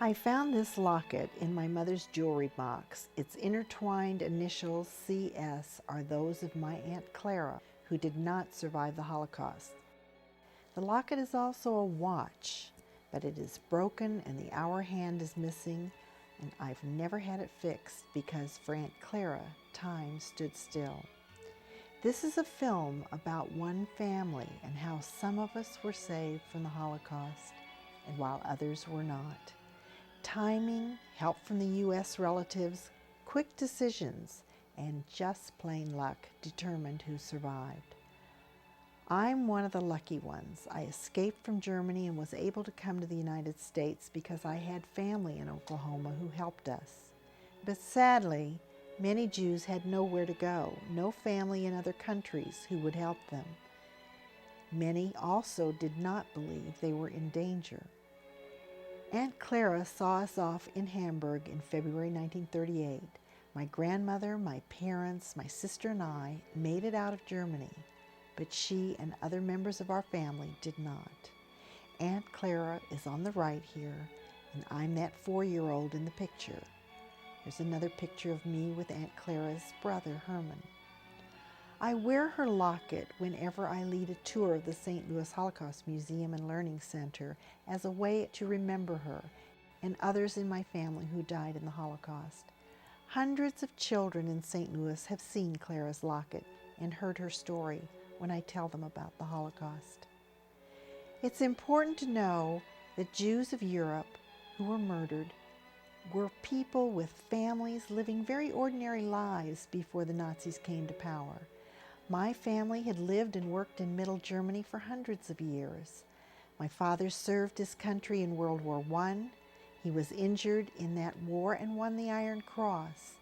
I found this locket in my mother's jewelry box. Its intertwined initials CS are those of my Aunt Clara, who did not survive the Holocaust. The locket is also a watch, but it is broken and the hour hand is missing, and I've never had it fixed because for Aunt Clara, time stood still. This is a film about one family and how some of us were saved from the Holocaust and while others were not. Timing, help from the U.S. relatives, quick decisions, and just plain luck determined who survived. I'm one of the lucky ones. I escaped from Germany and was able to come to the United States because I had family in Oklahoma who helped us. But sadly, many Jews had nowhere to go, no family in other countries who would help them. Many also did not believe they were in danger. Aunt Clara saw us off in Hamburg in February 1938. My grandmother, my parents, my sister and I made it out of Germany, but she and other members of our family did not. Aunt Clara is on the right here, and I'm that 4-year-old in the picture. Here's another picture of me with Aunt Clara's brother, Herman. I wear her locket whenever I lead a tour of the St. Louis Holocaust Museum and Learning Center as a way to remember her and others in my family who died in the Holocaust. Hundreds of children in St. Louis have seen Clara's locket and heard her story when I tell them about the Holocaust. It's important to know that Jews of Europe who were murdered were people with families living very ordinary lives before the Nazis came to power. My family had lived and worked in Middle Germany for hundreds of years. My father served his country in World War I. He was injured in that war and won the Iron Cross.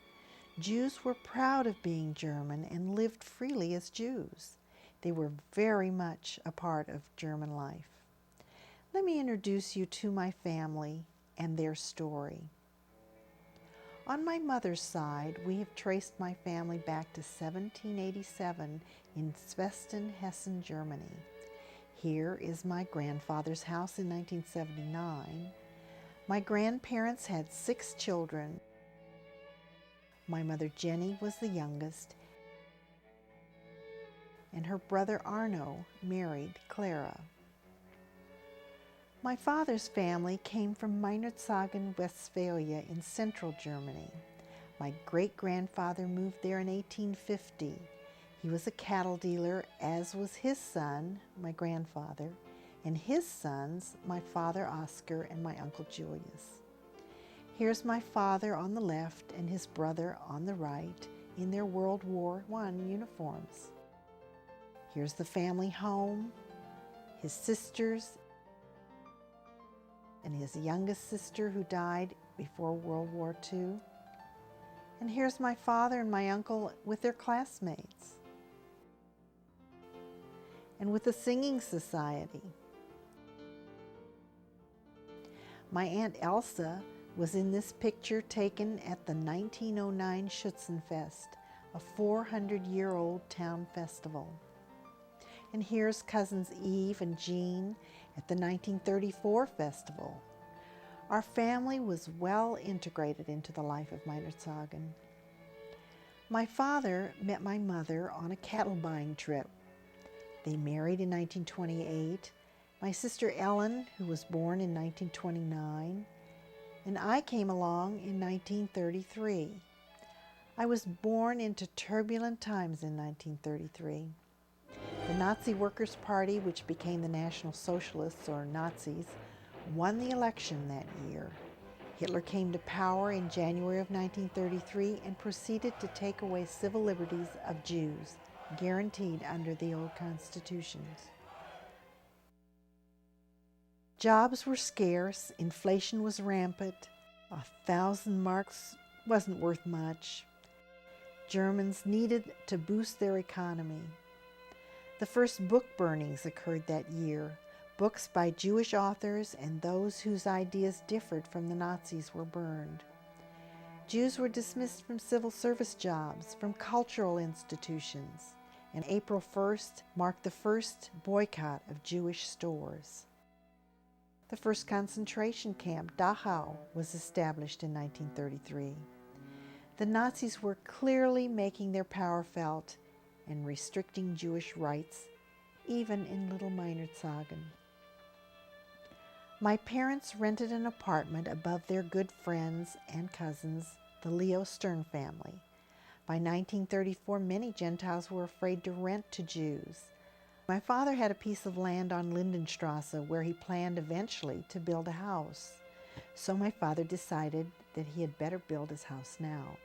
Jews were proud of being German and lived freely as Jews. They were very much a part of German life. Let me introduce you to my family and their story. On my mother's side, we have traced my family back to 1787 in Svesten, Hessen, Germany. Here is my grandfather's house in 1979. My grandparents had 6 children. My mother Jenny was the youngest, and her brother Arno married Clara. My father's family came from Meinerzhagen, Westphalia in central Germany. My great-grandfather moved there in 1850. He was a cattle dealer, as was his son, my grandfather, and his sons, my father Oscar and my uncle Julius. Here's my father on the left and his brother on the right in their World War I uniforms. Here's the family home, his sisters, and his youngest sister who died before World War II. And here's my father and my uncle with their classmates. And with the singing society. My Aunt Elsa was in this picture taken at the 1909 Schützenfest, a 400-year-old town festival. And here's cousins Eve and Jean at the 1934 festival. Our family was well integrated into the life of Meinerzhagen. My father met my mother on a cattle buying trip. They married in 1928. My sister Ellen, who was born in 1929, and I came along in 1933. I was born into turbulent times in 1933. The Nazi Workers' Party, which became the National Socialists, or Nazis, won the election that year. Hitler came to power in January of 1933 and proceeded to take away civil liberties of Jews, guaranteed under the old constitutions. Jobs were scarce, inflation was rampant, 1,000 marks wasn't worth much. Germans needed to boost their economy. The first book burnings occurred that year. Books by Jewish authors and those whose ideas differed from the Nazis were burned. Jews were dismissed from civil service jobs, from cultural institutions, and April 1st marked the first boycott of Jewish stores. The first concentration camp, Dachau, was established in 1933. The Nazis were clearly making their power felt and restricting Jewish rights, even in Little Meinerzhagen. My parents rented an apartment above their good friends and cousins, the Leo Stern family. By 1934, many Gentiles were afraid to rent to Jews. My father had a piece of land on Lindenstrasse where he planned eventually to build a house. So my father decided that he had better build his house now.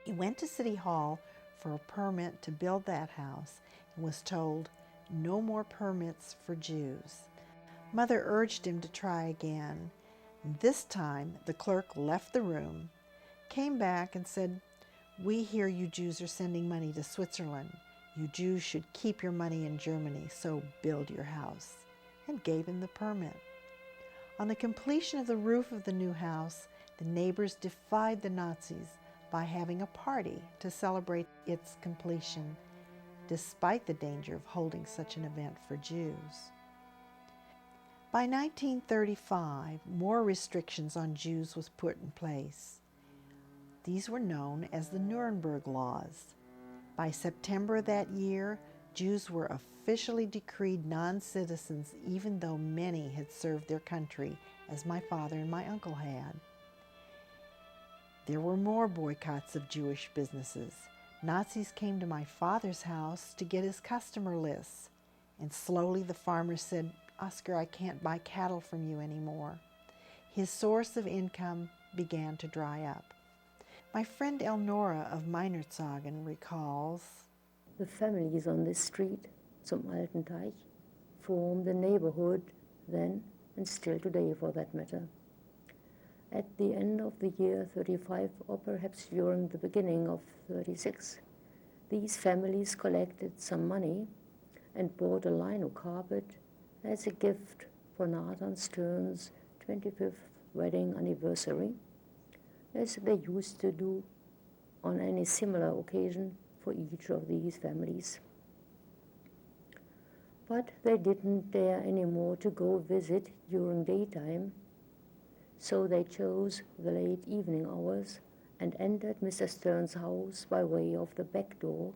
He went to City Hall for a permit to build that house and was told, "No more permits for Jews." Mother urged him to try again. This time, the clerk left the room, came back and said, "We hear you Jews are sending money to Switzerland. You Jews should keep your money in Germany, so build your house," and gave him the permit. On the completion of the roof of the new house, the neighbors defied the Nazis by having a party to celebrate its completion, despite the danger of holding such an event for Jews. By 1935, more restrictions on Jews was put in place. These were known as the Nuremberg Laws. By September that year, Jews were officially decreed non-citizens, even though many had served their country, as my father and my uncle had. There were more boycotts of Jewish businesses. Nazis came to my father's house to get his customer lists, and slowly the farmers said, "Oscar, I can't buy cattle from you anymore." His source of income began to dry up. My friend Elnora of Meinerzhagen recalls, "The families on this street, zum Alten Teich, formed the neighborhood then and still today for that matter. At the end of the year 35, or perhaps during the beginning of 36, these families collected some money and bought a lino carpet as a gift for Nathan Stern's 25th wedding anniversary, as they used to do on any similar occasion for each of these families. But they didn't dare anymore to go visit during daytime, so they chose the late evening hours and entered Mr. Stern's house by way of the back door,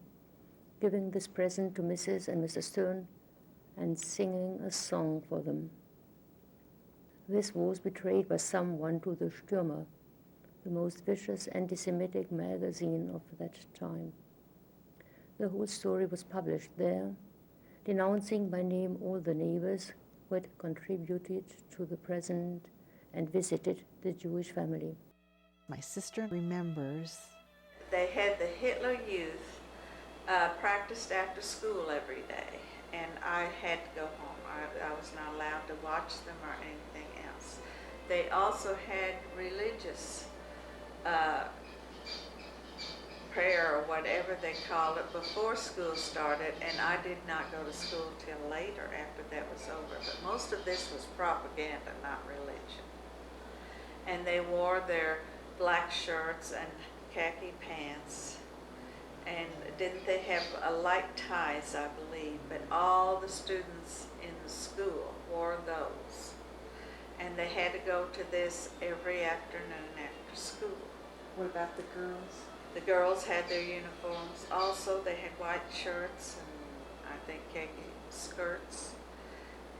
giving this present to Mrs. and Mr. Stern and singing a song for them. This was betrayed by someone to the Stürmer, the most vicious anti-Semitic magazine of that time. The whole story was published there, denouncing by name all the neighbors who had contributed to the present and visited the Jewish family." My sister remembers, they had the Hitler Youth practiced after school every day, and I had to go home. I was not allowed to watch them or anything else. They also had religious prayer or whatever they called it before school started, and I did not go to school till later after that was over. But most of this was propaganda, not religion. And they wore their black shirts and khaki pants, and didn't they have light ties, I believe, but all the students in the school wore those. And they had to go to this every afternoon after school. what about the girls? The girls had their uniforms. Also, they had white shirts and I think khaki skirts.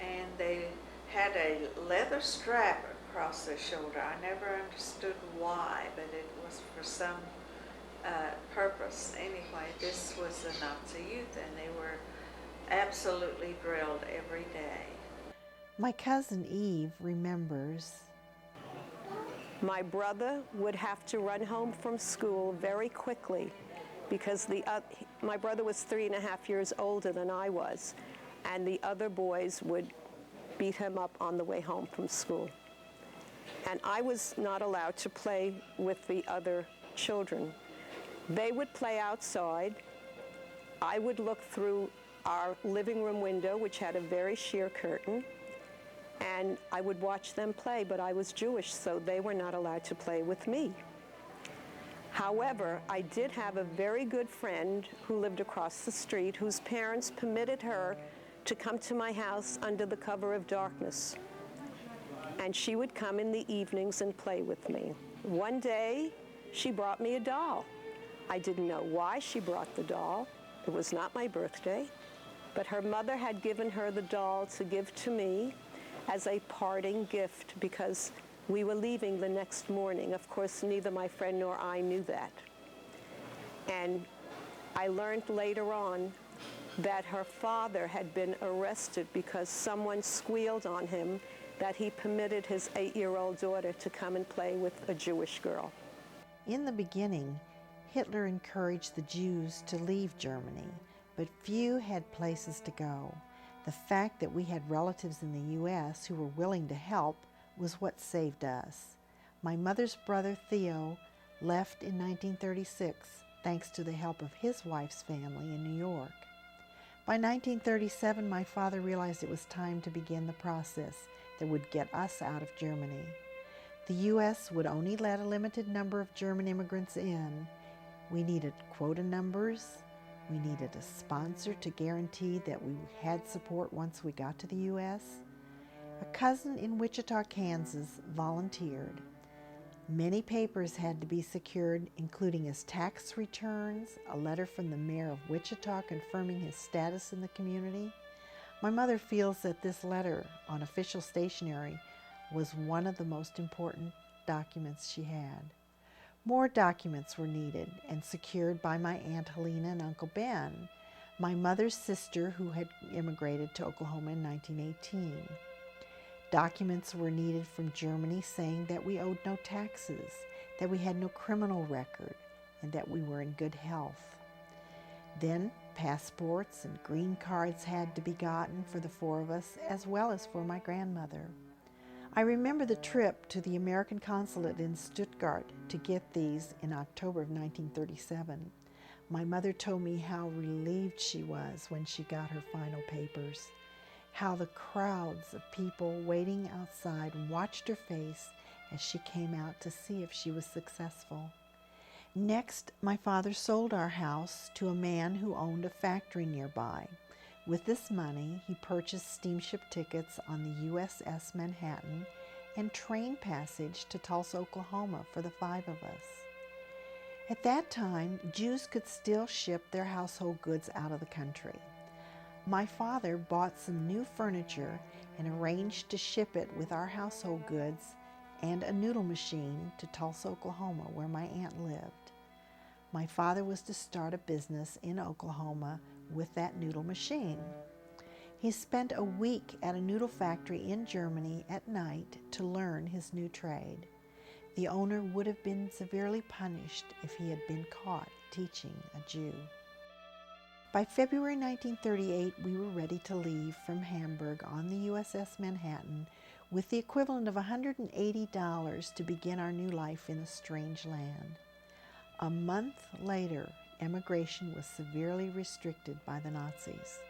And they had a leather strap across their shoulder. I never understood why, but it was for some purpose. Anyway, this was the Nazi youth, and they were absolutely drilled every day. My cousin Eve remembers, my brother would have to run home from school very quickly because my brother was 3.5 years older than I was, and the other boys would beat him up on the way home from school. And I was not allowed to play with the other children. They would play outside. I would look through our living room window, which had a very sheer curtain, and I would watch them play, but I was Jewish, so they were not allowed to play with me. However, I did have a very good friend who lived across the street, whose parents permitted her to come to my house under the cover of darkness. and she would come in the evenings and play with me. One day, she brought me a doll. I didn't know why she brought the doll. It was not my birthday, but her mother had given her the doll to give to me as a parting gift because we were leaving the next morning. Of course, neither my friend nor I knew that. And I learned later on that her father had been arrested because someone squealed on him that he permitted his 8-year-old daughter to come and play with a Jewish girl. In the beginning, Hitler encouraged the Jews to leave Germany, but few had places to go. The fact that we had relatives in the U.S. who were willing to help was what saved us. My mother's brother Theo left in 1936 thanks to the help of his wife's family in New York. By 1937, my father realized it was time to begin the process that would get us out of Germany. The U.S. would only let a limited number of German immigrants in. We needed quota numbers. We needed a sponsor to guarantee that we had support once we got to the U.S. A cousin in Wichita, Kansas, volunteered. Many papers had to be secured, including his tax returns, a letter from the mayor of Wichita confirming his status in the community. My mother feels that this letter on official stationery was one of the most important documents she had. More documents were needed and secured by my Aunt Helena and Uncle Ben, my mother's sister who had immigrated to Oklahoma in 1918. Documents were needed from Germany saying that we owed no taxes, that we had no criminal record, and that we were in good health. Then passports and green cards had to be gotten for the 4 of us, as well as for my grandmother. I remember the trip to the American consulate in Stuttgart to get these in October of 1937. My mother told me how relieved she was when she got her final papers, how the crowds of people waiting outside watched her face as she came out to see if she was successful. Next, my father sold our house to a man who owned a factory nearby. With this money, he purchased steamship tickets on the USS Manhattan and train passage to Tulsa, Oklahoma for the 5 of us. At that time, Jews could still ship their household goods out of the country. My father bought some new furniture and arranged to ship it with our household goods and a noodle machine to Tulsa, Oklahoma, where my aunt lived. My father was to start a business in Oklahoma with that noodle machine. He spent a week at a noodle factory in Germany at night to learn his new trade. The owner would have been severely punished if he had been caught teaching a Jew. By February 1938, we were ready to leave from Hamburg on the USS Manhattan with the equivalent of $180 to begin our new life in a strange land. A month later, emigration was severely restricted by the Nazis.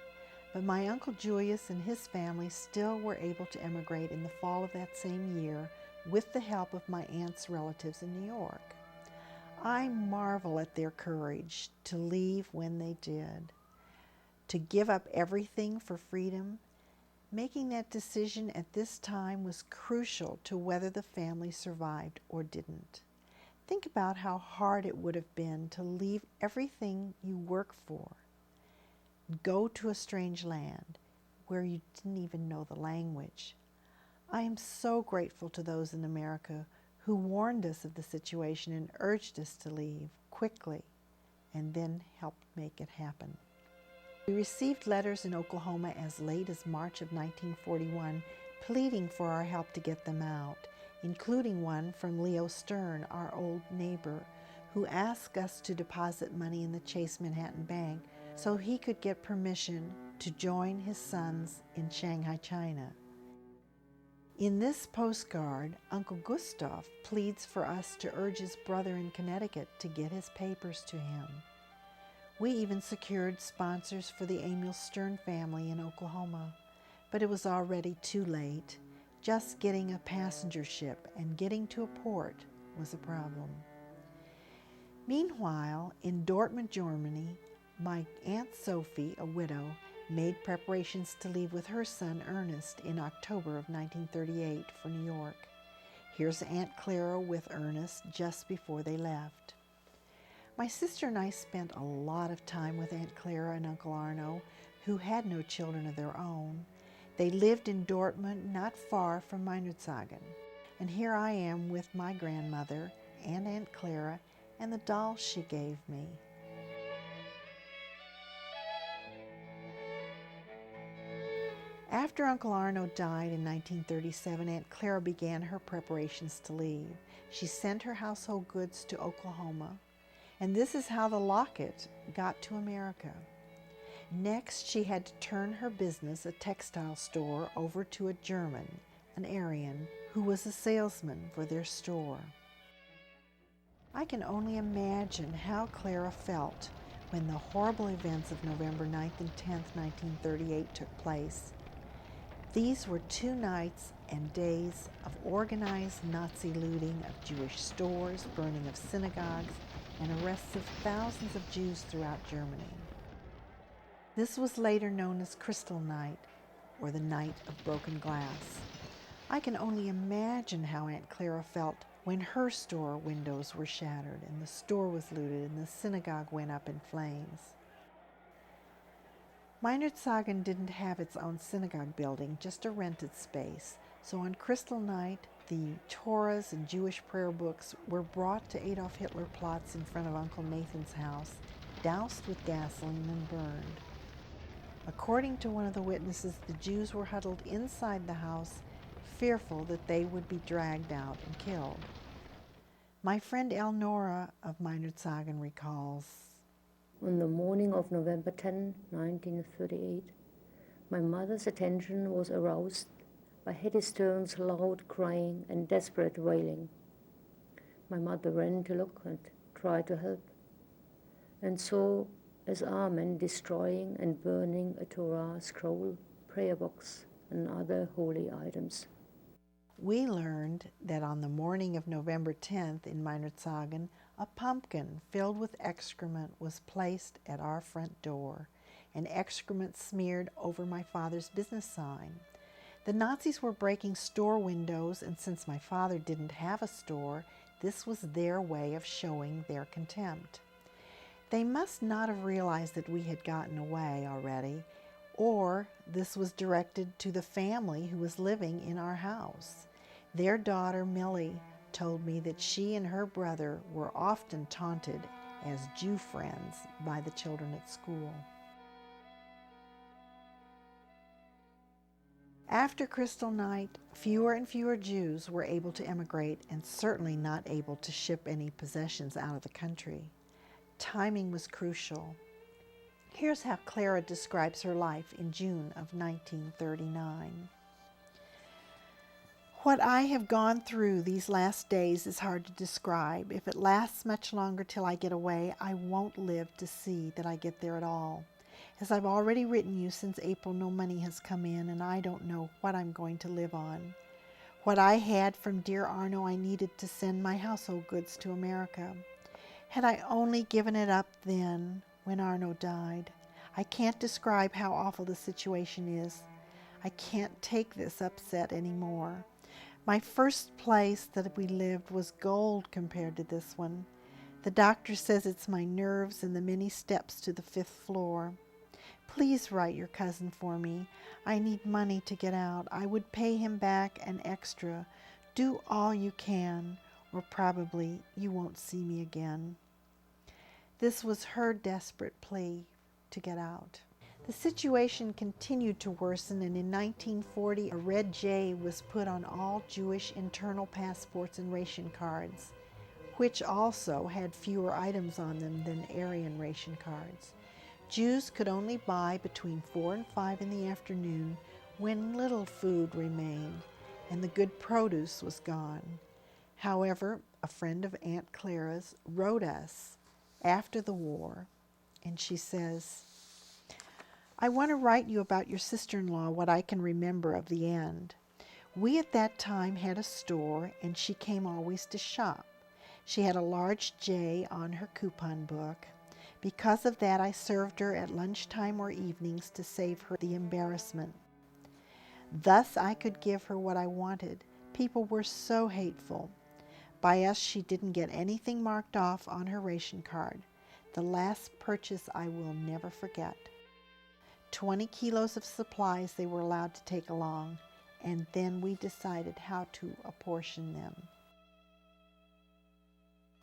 But my Uncle Julius and his family still were able to emigrate in the fall of that same year with the help of my aunt's relatives in New York. I marvel at their courage to leave when they did, to give up everything for freedom. Making that decision at this time was crucial to whether the family survived or didn't. Think about how hard it would have been to leave everything you work for, go to a strange land where you didn't even know the language. I am so grateful to those in America who warned us of the situation and urged us to leave quickly and then helped make it happen. We received letters in Oklahoma as late as March of 1941 pleading for our help to get them out, including one from Leo Stern, our old neighbor, who asked us to deposit money in the Chase Manhattan Bank so he could get permission to join his sons in Shanghai, China. In this postcard, Uncle Gustav pleads for us to urge his brother in Connecticut to get his papers to him. We even secured sponsors for the Emil Stern family in Oklahoma, but it was already too late. Just getting a passenger ship and getting to a port was a problem. Meanwhile, in Dortmund, Germany, my Aunt Sophie, a widow, made preparations to leave with her son Ernest in October of 1938 for New York. Here's Aunt Clara with Ernest just before they left. My sister and I spent a lot of time with Aunt Clara and Uncle Arno, who had no children of their own. They lived in Dortmund, not far from Meinerzhagen. And here I am with my grandmother and Aunt Clara and the doll she gave me. After Uncle Arno died in 1937, Aunt Clara began her preparations to leave. She sent her household goods to Oklahoma, and this is how the Locket got to America. Next, she had to turn her business, a textile store, over to a German, an Aryan, who was a salesman for their store. I can only imagine how Clara felt when the horrible events of November 9th and 10th, 1938 took place. These were 2 nights and days of organized Nazi looting of Jewish stores, burning of synagogues, and arrests of thousands of Jews throughout Germany. This was later known as Crystal Night, or the Night of Broken Glass. I can only imagine how Aunt Clara felt when her store windows were shattered and the store was looted and the synagogue went up in flames. Meinerzhagen didn't have its own synagogue building, just a rented space. So on Crystal Night, the Torahs and Jewish prayer books were brought to Adolf Hitler Platz in front of Uncle Nathan's house, doused with gasoline and burned. According to one of the witnesses, the Jews were huddled inside the house, fearful that they would be dragged out and killed. My friend Elnora of Meinerzhagen recalls, On the morning of November 10, 1938, my mother's attention was aroused by Hetty Stern's loud crying and desperate wailing. My mother ran to look and try to help, and saw as Amen destroying and burning a Torah scroll, prayer box, and other holy items. We learned that on the morning of November 10th in Meinerzhagen, a pumpkin filled with excrement was placed at our front door, and excrement smeared over my father's business sign. The Nazis were breaking store windows, and since my father didn't have a store, this was their way of showing their contempt. They must not have realized that we had gotten away already, or this was directed to the family who was living in our house. Their daughter, Millie, told me that she and her brother were often taunted as Jew friends by the children at school. After Crystal Night, fewer and fewer Jews were able to emigrate and certainly not able to ship any possessions out of the country. Timing was crucial. Here's how Clara describes her life in June of 1939. What I have gone through these last days is hard to describe. If it lasts much longer till I get away, I won't live to see that I get there at all. As I've already written you, since April no money has come in and I don't know what I'm going to live on. What I had from dear Arno I needed to send my household goods to America. Had I only given it up then, when Arno died. I can't describe how awful the situation is. I can't take this upset anymore. My first place that we lived was gold compared to this one. The doctor says it's my nerves and the many steps to the 5th floor. Please write your cousin for me. I need money to get out. I would pay him back an extra. Do all you can, or probably you won't see me again. This was her desperate plea to get out. The situation continued to worsen, and in 1940, a red J was put on all Jewish internal passports and ration cards, which also had fewer items on them than Aryan ration cards. Jews could only buy between 4 and 5 in the afternoon when little food remained and the good produce was gone. However, a friend of Aunt Clara's wrote us after the war, and she says, I want to write you about your sister-in-law what I can remember of the end. We at that time had a store, and she came always to shop. She had a large J on her coupon book. Because of that, I served her at lunchtime or evenings to save her the embarrassment. Thus I could give her what I wanted. People were so hateful. By us, she didn't get anything marked off on her ration card. The last purchase I will never forget. 20 kilos of supplies they were allowed to take along, and then we decided how to apportion them.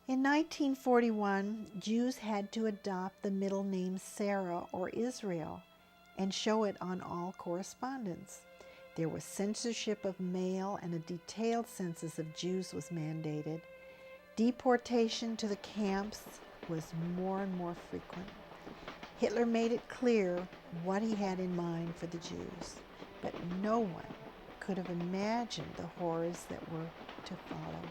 In 1941, Jews had to adopt the middle name Sarah or Israel and show it on all correspondence. There was censorship of mail, and a detailed census of Jews was mandated. Deportation to the camps was more and more frequent. Hitler made it clear what he had in mind for the Jews, but no one could have imagined the horrors that were to follow.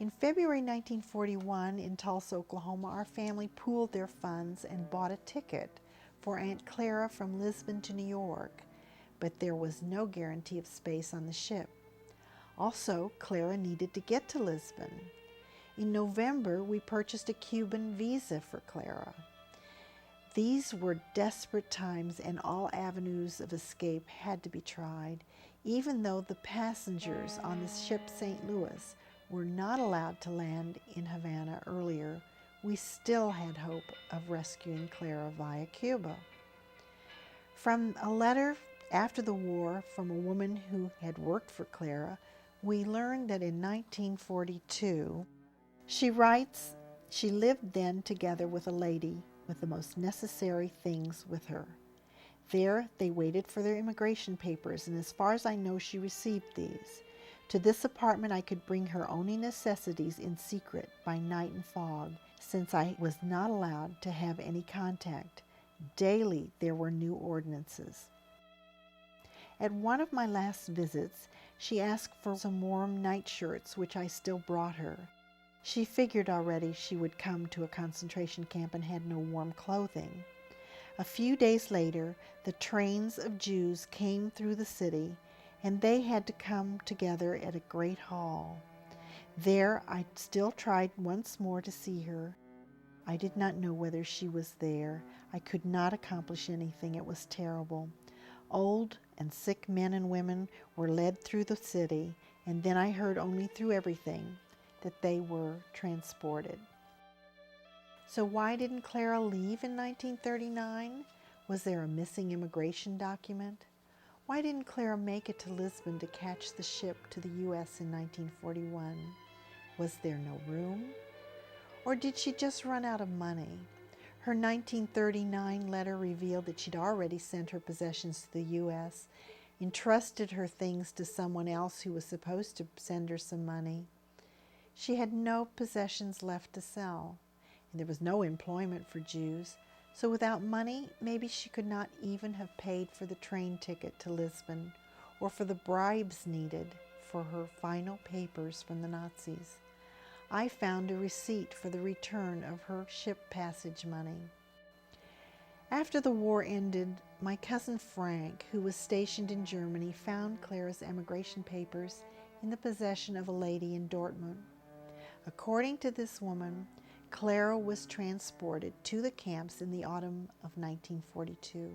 In February 1941, in Tulsa, Oklahoma, our family pooled their funds and bought a ticket for Aunt Clara from Lisbon to New York, but there was no guarantee of space on the ship. Also, Clara needed to get to Lisbon. In November, we purchased a Cuban visa for Clara. These were desperate times, and all avenues of escape had to be tried. Even though the passengers on the ship St. Louis were not allowed to land in Havana earlier, we still had hope of rescuing Clara via Cuba. From a letter after the war from a woman who had worked for Clara, we learned that in 1942, she writes, she lived then together with a lady with the most necessary things with her. There they waited for their immigration papers, and as far as I know, she received these. To this apartment I could bring her only necessities in secret by night and fog, since I was not allowed to have any contact. Daily there were new ordinances. At one of my last visits, she asked for some warm nightshirts, which I still brought her. She figured already she would come to a concentration camp and had no warm clothing. A few days later, the trains of Jews came through the city, and they had to come together at a great hall. There I still tried once more to see her. I did not know whether she was there. I could not accomplish anything. It was terrible. Old and sick men and women were led through the city, and then I heard only through everything that they were transported. So why didn't Clara leave in 1939? Was there a missing immigration document? Why didn't Clara make it to Lisbon to catch the ship to the U.S. in 1941? Was there no room? Or did she just run out of money? Her 1939 letter revealed that she'd already sent her possessions to the U.S., entrusted her things to someone else who was supposed to send her some money. She had no possessions left to sell, and there was no employment for Jews. So without money, maybe she could not even have paid for the train ticket to Lisbon or for the bribes needed for her final papers from the Nazis. I found a receipt for the return of her ship passage money. After the war ended, my cousin Frank, who was stationed in Germany, found Clara's emigration papers in the possession of a lady in Dortmund. According to this woman, Clara was transported to the camps in the autumn of 1942.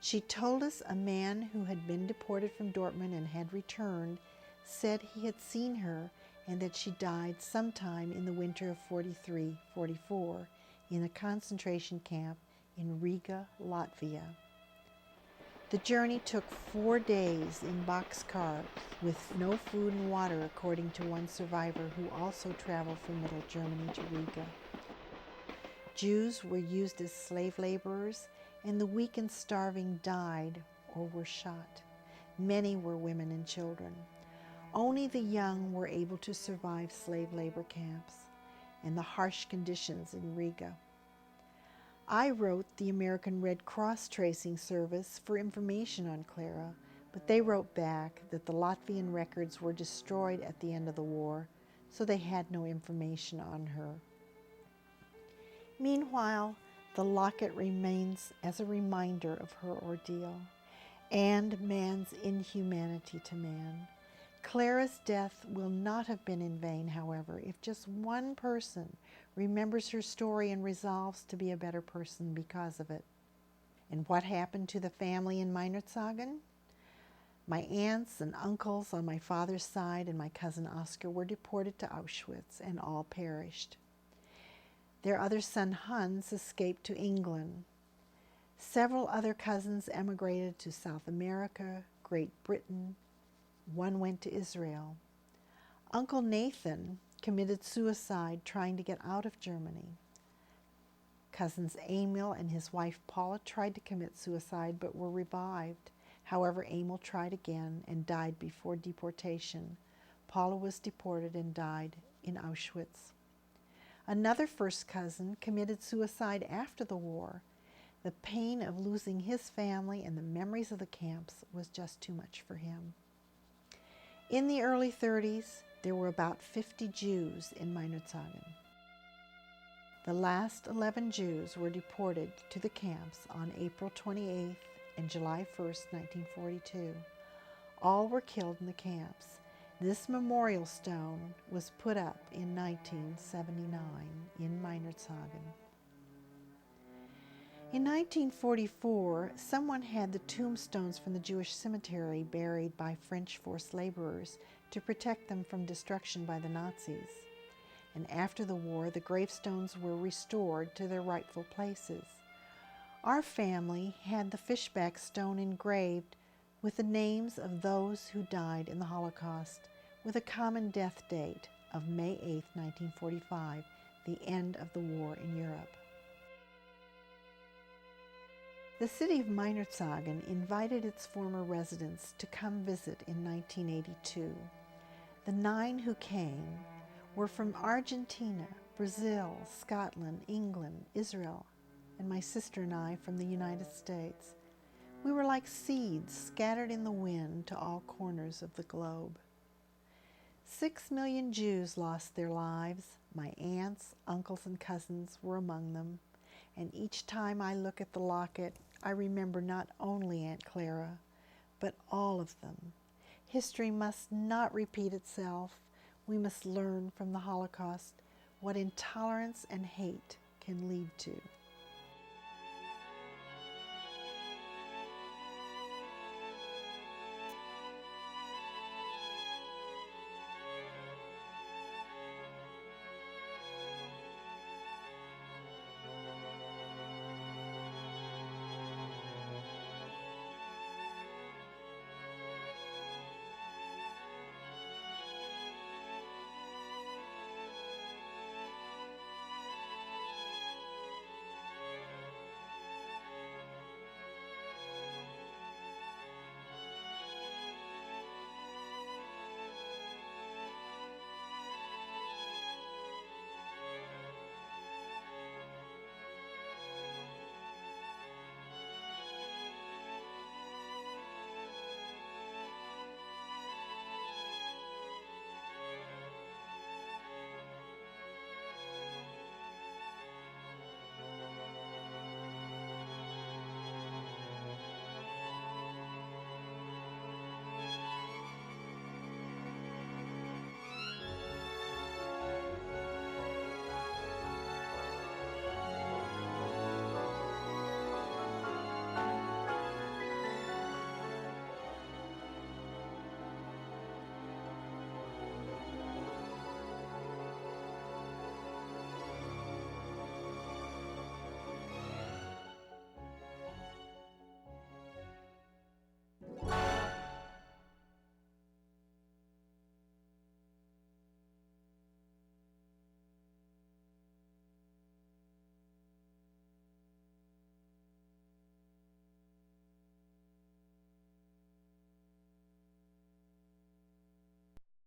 She told us a man who had been deported from Dortmund and had returned said he had seen her and that she died sometime in the winter of 43-44 in a concentration camp in Riga, Latvia. The journey took 4 days in boxcars with no food and water, according to one survivor who also traveled from Middle Germany to Riga. Jews were used as slave laborers, and the weak and starving died or were shot. Many were women and children. Only the young were able to survive slave labor camps and the harsh conditions in Riga. I wrote the American Red Cross Tracing Service for information on Clara, but they wrote back that the Latvian records were destroyed at the end of the war, so they had no information on her. Meanwhile, the locket remains as a reminder of her ordeal and man's inhumanity to man. Clara's death will not have been in vain, however, if just one person remembers her story and resolves to be a better person because of it. And what happened to the family in Meinerzagen? My aunts and uncles on my father's side and my cousin Oscar were deported to Auschwitz, and all perished. Their other son Hans escaped to England. Several other cousins emigrated to South America, Great Britain. One went to Israel. Uncle Nathan committed suicide trying to get out of Germany. Cousins Emil and his wife Paula tried to commit suicide but were revived. However, Emil tried again and died before deportation. Paula was deported and died in Auschwitz. Another first cousin committed suicide after the war. The pain of losing his family and the memories of the camps was just too much for him. In the early 30s, there were about 50 Jews in Meinerzagen. The last 11 Jews were deported to the camps on April 28th and July 1st, 1942. All were killed in the camps. This memorial stone was put up in 1979 in Meinerzagen. In 1944, someone had the tombstones from the Jewish cemetery buried by French forced laborers to protect them from destruction by the Nazis. And after the war, the gravestones were restored to their rightful places. Our family had the fishback stone engraved with the names of those who died in the Holocaust, with a common death date of May 8, 1945, the end of the war in Europe. The city of Meinerzagen invited its former residents to come visit in 1982. The 9 who came were from Argentina, Brazil, Scotland, England, Israel, and my sister and I from the United States. We were like seeds scattered in the wind to all corners of the globe. 6 million Jews lost their lives. My aunts, uncles, and cousins were among them. And each time I look at the locket, I remember not only Aunt Clara, but all of them. History must not repeat itself. We must learn from the Holocaust what intolerance and hate can lead to.